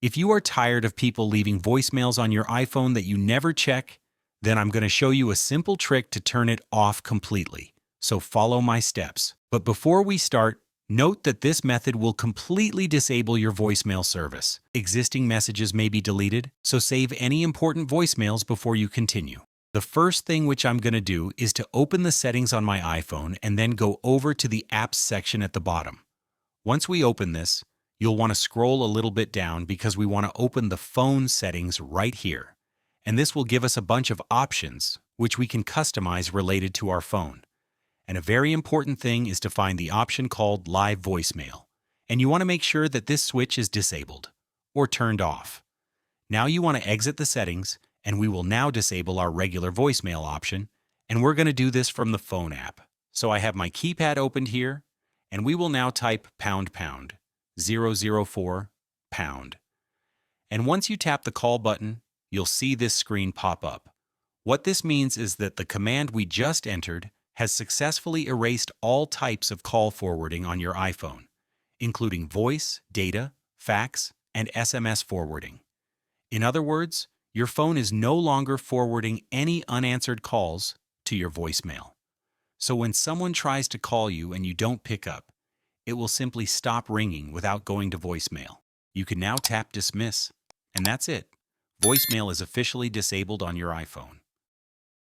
If you are tired of people leaving voicemails on your iPhone that you never check, then I'm going to show you a simple trick to turn it off completely. So follow my steps. But before we start, note that this method will completely disable your voicemail service. Existing messages may be deleted, so save any important voicemails before you continue. The first thing which I'm going to do is to open the settings on my iPhone and then go over to the Apps section at the bottom. Once we open this, you'll want to scroll a little bit down because we want to open the phone settings right here. And this will give us a bunch of options which we can customize related to our phone. And a very important thing is to find the option called Live Voicemail. And you want to make sure that this switch is disabled or turned off. Now you want to exit the settings, and we will now disable our regular voicemail option, and we're going to do this from the phone app. So I have my keypad opened here, and we will now type pound pound 004 pound. And once you tap the call button, you'll see this screen pop up. What this means is that the command we just entered has successfully erased all types of call forwarding on your iPhone, including voice, data, fax, and SMS forwarding. In other words, your phone is no longer forwarding any unanswered calls to your voicemail. So when someone tries to call you and you don't pick up, it will simply stop ringing without going to voicemail. You can now tap dismiss, and that's it. Voicemail is officially disabled on your iPhone.